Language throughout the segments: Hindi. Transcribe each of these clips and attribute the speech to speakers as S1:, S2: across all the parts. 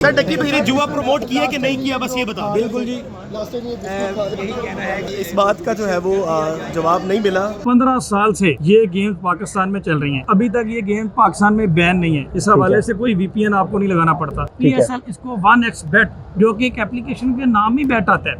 S1: सर डकी भाई ने जुआ प्रमोट किया कि नहीं किया, बस ये बता।
S2: बिल्कुल जी, यही कहना है कि इस बात का जो है वो जवाब नहीं मिला।
S3: 15 साल से ये गेम पाकिस्तान में चल रही हैं, अभी तक ये गेम पाकिस्तान में बैन नहीं है। इस हवाले से कोई VPN आपको नहीं लगाना पड़ता। PSL इसको 1xBet जो कि एक एप्लीकेशन के नाम ही बैट आता है,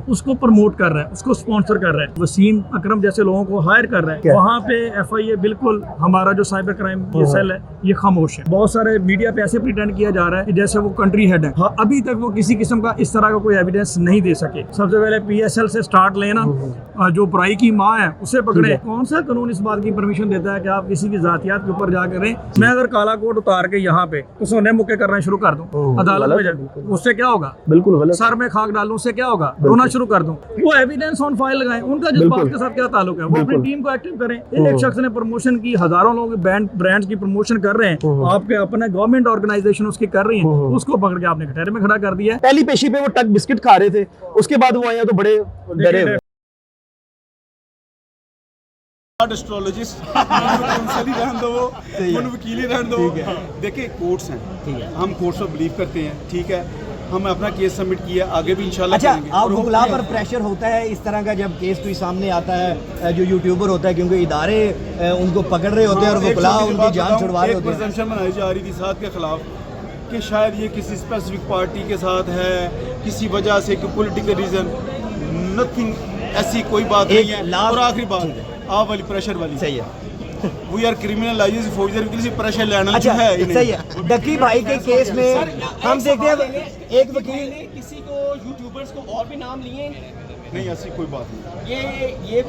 S3: उसको प्रमोट कर रहा है, उसको स्पॉन्सर कर रहा है, वसीम अकरम जैसे लोगों को हायर कर रहा है। वहाँ पे FIA बिल्कुल हमारा जो साइबर क्राइम ये सेल है ये खामोश है। बहुत सारे मीडिया पे ऐसे प्रिटेंड किया जा रहा है जैसे वो कंट्री हेड है। हाँ, अभी तक वो किसी किस्म का इस तरह का कोई एविडेंस नहीं दे सके। सबसे पहले PSL से स्टार्ट लेना, जो बुराई की माँ है उसे पकड़े। कौन सा कानून इस बात की परमिशन देता है कि आप किसी की जातियात के ऊपर जाकर रहे? मैं अगर काला कोट उतार के यहाँ पे सोने मुक्के करना शुरू कर दूं अदालत में जाकर, उससे क्या होगा?
S2: बिल्कुल गलत।
S3: सर में खाक डालूं उससे क्या होगा? रोना शुरू कर दूं। वो एविडेंस ऑन फाइल लगाएं। उनका जज्बात के साथ क्या ताल्लुक है? वो अपनी टीम को एक्टिव करें। एक शख्स ने प्रमोशन की, हजारों लोग ब्रांड्स की प्रमोशन कर रहे हैं, आपके अपने गवर्नमेंट ऑर्गेनाइजेशन उसकी कर रही है, उसको पकड़ के आपने कटहरे में खड़ा कर दिया।
S2: पहली पेशी पे वो टक बिस्किट खा रहे थे, उसके बाद वो आया तो बड़े डरे हुए।
S4: एस्ट्रोलॉजिस्ट काउंसली रहने दो, वो वकीली रहने दो। देखिए कोर्ट्स हैं, हम कोर्ट्स पर बिलीव करते हैं, ठीक है। हम अपना केस सबमिट किया, आगे भी इंशाल्लाह
S5: अच्छा,
S4: करेंगे।
S5: आप वकला पर प्रेशर होता है इस तरह का जब केस कोई सामने आता है, जो यूट्यूबर होता है, क्योंकि इदारे उनको पकड़ रहे होते हैं और वकला उनकी जान छुड़वा रहे होते हैं।
S4: प्रिजम्पशन बनाई जा रही थी साथ के खिलाफ कि शायद ये किसी स्पेसिफिक पार्टी के साथ है, किसी वजह से पॉलिटिकल रीजन, नथिंग, ऐसी कोई बात नहीं है। और आखिरी बात आप वाली प्रेशर वाली
S5: सही है,
S4: वी आर क्रिमिनलाइज फौजदारी किसी प्रेशर लेना
S5: अच्छा
S4: है ही नहीं।
S5: सही है। डकी भाई के केस में हम देखते हैं एक वकील
S1: किसी को यूट्यूबर्स को और भी नाम लिए
S4: नहीं, ऐसी कोई बात नहीं।
S1: ये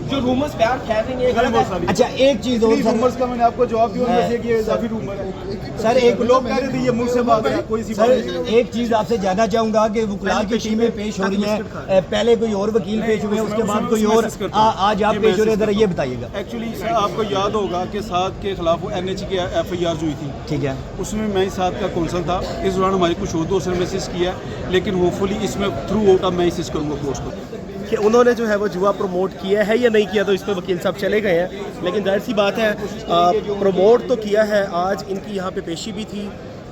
S1: जो रूमर्स प्यार फैल रही है।
S5: अच्छा, एक चीज और सर,
S4: रूमर्स का मैंने आपको जवाब दिया, वैसे कि ये इजाफी रूमर है
S5: सर एक
S4: लोग कह रहे थे ये मुझ से बात है, कोई सी बात
S5: सर
S4: नहीं।
S5: एक चीज आपसे जानना चाहूंगा कि वकला की टीमें पेश हो रही हैं, पहले कोई और वकील पेश हुए, उसके बाद कोई और, आज आप पेश हो रहे हैं, जरा ये बताइएगा।
S4: एक्चुअली सर आपको याद होगा कि साद के खिलाफ वो NH की FIR हुई थी,
S5: ठीक है,
S4: उसमें मैं साद का कौंसल था। इस दौरान हमारी कुछ और दोस्तों ने मैसेज किया, लेकिन होपफुली इसमें थ्रू आउट मैं मैसेज करूँगा कोर्स को
S2: कि उन्होंने जो है वो जुआ प्रमोट किया है या नहीं किया, तो इस पर वकील साहब चले गए हैं। लेकिन जाहिर सी बात है प्रमोट तो किया है। आज इनकी यहाँ पे पेशी भी थी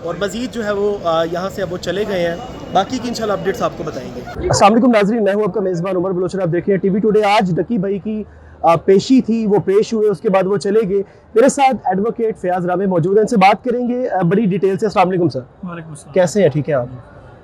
S2: और मज़ीद जो है वो यहाँ से अब वो चले गए हैं। बाकी की इंशाल्लाह अपडेट्स आपको बताएंगे। अस्सलाम वालेकुम नाज़रीन, मैं हूँ आपका मेज़बान उमर बलोच। आप देख रहे हैं TV टुडे। आज डकी भाई की पेशी थी, वो पेश हुए, उसके बाद वो चले गए। मेरे साथ एडवोकेट फयाज रामे मौजूद हैं, इनसे बात करेंगे बड़ी डिटेल से। अस्सलाम वालेकुम सर।
S3: वालेकुम सलाम।
S2: कैसे हैं? ठीक है आप?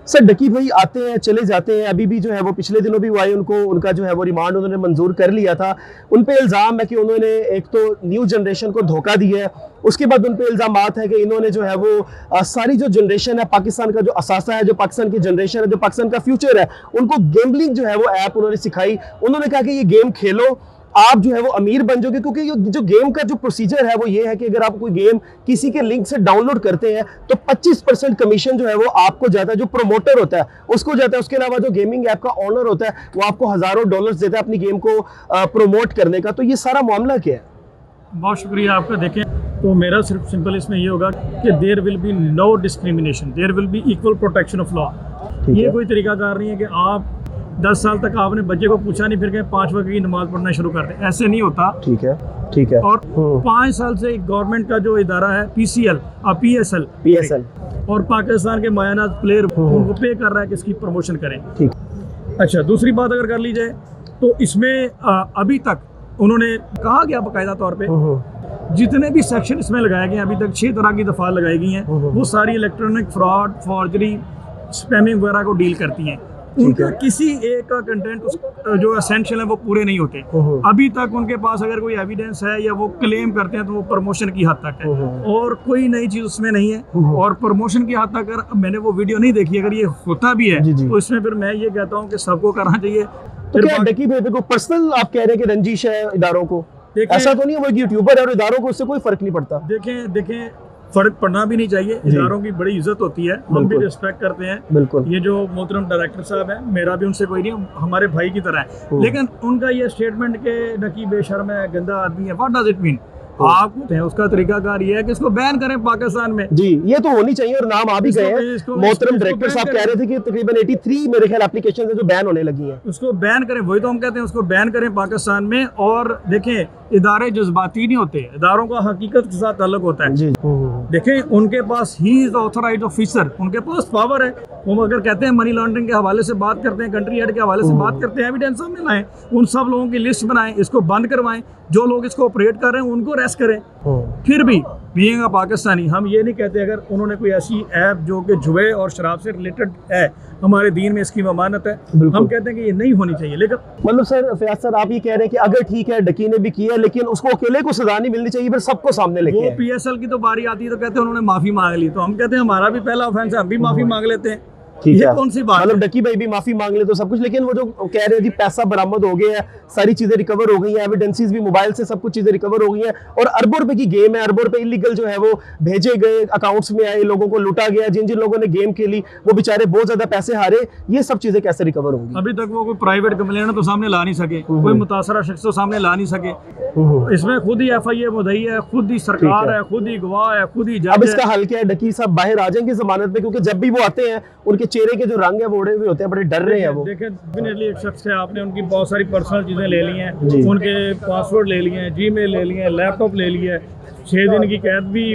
S2: सर डकी भाई आते हैं चले जाते हैं, अभी भी जो है वो पिछले दिनों भी वो आए, उनका जो है वो रिमांड उन्होंने मंजूर कर लिया था। उन पे इल्ज़ाम है कि उन्होंने एक तो न्यू जनरेशन को धोखा दिया है, उसके बाद उन पे इल्ज़ामात है कि इन्होंने जो है वो सारी जो जनरेशन है पाकिस्तान का, जो असासा है, जो पाकिस्तान की जनरेशन है, जो पाकिस्तान का फ्यूचर है, उनको गेमलिंग जो है वो ऐप उन्होंने सिखाई। उन्होंने कहा कि ये गेम खेलो, आप जो है वो अमीर बन जाओगे। क्योंकि जो गेम का जो प्रोसीजर है वो ये है कि अगर आप कोई गेम किसी के लिंक से डाउनलोड करते हैं तो 25% कमीशन जो है वो आपको जाता है, जो प्रोमोटर होता है उसको जाता है। उसके अलावा जो गेमिंग ऐप का ओनर होता है वो आपको हजारों डॉलर्स देता है अपनी गेम को प्रोमोट करने का। तो ये सारा मामला क्या है?
S3: बहुत शुक्रिया आपका। देखें तो मेरा सिर्फ सिंपल इसमें ये होगा कि there will be no discrimination, there will be equal protection of law. ये कोई तरीकाकार नहीं है कि आप 10 साल तक आपने बच्चे को पूछा नहीं, फिर 5 वक्त की नमाज पढ़ना शुरू कर दे, ऐसे नहीं होता।
S2: ठीक है, ठीक है।
S3: और 5 साल से गवर्नमेंट का जो इदारा है PSL और पाकिस्तान के मायानाज प्लेयर उनको पे कर रहा है कि इसकी प्रमोशन करें।
S2: ठीक।
S3: अच्छा, दूसरी बात अगर कर ली जाए तो इसमें अभी तक उन्होंने कहा गया बाकायदा तौर पे जितने भी सेक्शन इसमें लगाए गए हैं, अभी तक 6 तरह की दफा लगाई गई हैं, वो सारी इलेक्ट्रॉनिक फ्रॉड, फॉर्जरी, स्पैमिंग वगैरह को डील करती हैं। उनका किसी एक का कंटेंट जो एसेंशियल है वो पूरे नहीं होते। अभी तक उनके पास अगर कोई एविडेंस है या वो क्लेम करते हैं तो वो प्रमोशन की हद तक है और कोई नई चीज उसमें नहीं है। और प्रमोशन की हद तक अगर मैंने वो वीडियो नहीं देखी, अगर ये होता भी है तो इसमें फिर मैं ये कहता हूँ कि सबको करना चाहिए।
S2: तो क्या डकी भाई को पर्सनल आप कह रहे हैं कि रंजिश है इदारों को? ऐसा तो नहीं है, वो यूट्यूबर है और इदारों को उससे कोई फर्क नहीं पड़ता।
S3: देखें फर्क पड़ना भी नहीं चाहिए। इदारों की बड़ी इज्जत होती है, हम भी रिस्पेक्ट करते हैं।
S2: बिल्कुल।
S3: ये जो मोहतरम डायरेक्टर साहब है, मेरा भी उनसे कोई नहीं, हमारे भाई की तरह है। लेकिन उनका ये स्टेटमेंट के डकी बेशर्म है, गंदा आदमी है, व्हाट डज इट मीन? आप उसका तरीकाकार ये है कि इसको बैन करें पाकिस्तान में।
S2: जी, ये तो होनी चाहिए और नाम आ भी गए हैं। मोहतरम डायरेक्टर साहब कह रहे थे कि तकरीबन 83 मेरे ख्याल एप्लीकेशन है जो बैन होने लगी हैं।
S3: उसको बैन करें, वही तो हम कहते हैं उसको बैन करें पाकिस्तान में। और देखें, इदारे जज्बाती नहीं होते, इदारों का हकीकत के साथ ताल्लुक होता है।
S2: जी,
S3: देखें, उनके पास ही इज ऑथराइज्ड ऑफिसर, उनके पास पावर है। वो अगर कहते हैं मनी लॉन्ड्रिंग के हवाले से बात करते हैं, कंट्री हेड के हवाले से बात करते हैं, एविडेंस सामने लाएं, उन सब लोगों की लिस्ट बनाएं, इसको बंद करवाएं, जो लोग इसको ऑपरेट कर रहे हैं उनको अरेस्ट करें। फिर भी बीइंग अ पाकिस्तानी हम ये नहीं कहते अगर उन्होंने कोई ऐसी ऐप जो कि जुए और शराब से रिलेटेड है, हमारे दीन में इसकी ममानत है, हम कहते हैं कि ये नहीं होनी चाहिए। लेकिन
S2: मतलब सर फयाज सर आप ये कह रहे हैं कि अगर ठीक है डकी ने भी किया लेकिन उसको अकेले को सजा नहीं मिलनी चाहिए, फिर सबको सामने लेके
S3: वो
S2: आए।
S3: PSL की तो बारी आती है तो कहते हैं उन्होंने माफी मांग ली, तो हम कहते हैं हमारा भी पहला ऑफेंस है, हम भी माफी मांग लेते हैं।
S2: ठीक
S3: ये
S2: है,
S3: कौन सी बात
S2: मतलब
S3: है?
S2: डकी भाई भी माफी मांग ले तो सब कुछ, लेकिन वो जो कह रहे जी पैसा बरामद हो गया है, सारी चीजें रिकवर हो गई हैं, एविडेंसेस भी मोबाइल से सब कुछ चीजें रिकवर हो गई हैं और अरबों रुपए की गेम है, अरबों रुपए इलीगल जो है वो भेजे गए, अकाउंट्स में आए, लोगों को लूटा गया, जिन जिन लोगों ने गेम खेली वो बेचारे बहुत ज्यादा पैसे हारे, ये सब चीजें कैसे रिकवर होंगी?
S3: अभी तक वो कोई प्राइवेट कंप्लेंट तो सामने ला नहीं सके, कोई मुतासरा शख्स तो सामने ला नहीं सके। इसमें खुद ही FIA मुद्दई है, खुद ही सरकार है, खुद ही गवाह है, खुद ही जज है।
S2: अब इसका हल क्या है? डकी साहब बाहर आ जाएंगे जमानत पे, क्योंकि जब भी वो आते हैं उनके चेहरे के जो रंग है वो उड़े हुए होते हैं, बड़े डर रहे हैं वो।
S3: देखें, डेफिनेटली एक शख्स है, आपने उनकी बहुत सारी पर्सनल चीज़ें ले ली हैं,
S2: जी।
S3: उनके पासवर्ड ले लिए हैं, जीमेल ले लिए हैं, लैपटॉप ले लिया है, 6 दिन की कैद भी,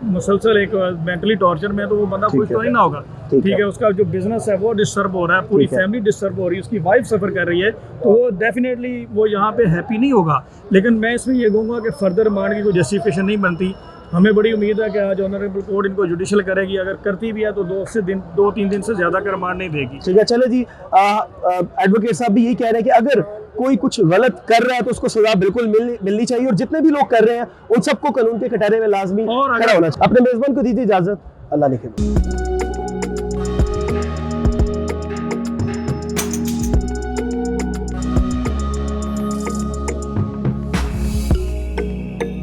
S3: मुसलसल एक मेंटली टॉर्चर में, तो वो बंदा खुश तो नहीं ना होगा। ठीक है, उसका जो बिजनेस है वो डिस्टर्ब हो रहा है, पूरी फैमिली डिस्टर्ब हो रही है, उसकी वाइफ सफ़र कर रही है, तो वो डेफिनेटली वो यहाँ पे हैप्पी नहीं होगा। लेकिन मैं इसमें ये कहूँगा कि फर्दर रिमांड की कोई जस्टिफिकेशन नहीं बनती। हमें बड़ी उम्मीद है कि आज ऑनरेबल कोर्ट इनको जुडिशल करेगी, अगर करती भी है तो 2-3 दिन से ज़्यादा का रिमांड नहीं देगी।
S2: ठीक है, चलो जी, एडवोकेट साहब भी यही कह रहे हैं कि अगर कोई कुछ गलत कर रहा है तो उसको सजा बिल्कुल मिलनी चाहिए और जितने भी लोग कर रहे हैं उन सबको कानून के कटहरे में लाजमी खड़ा होना चाहिए। अपने मेजबान को दीजिए इजाजत, अल्लाह ने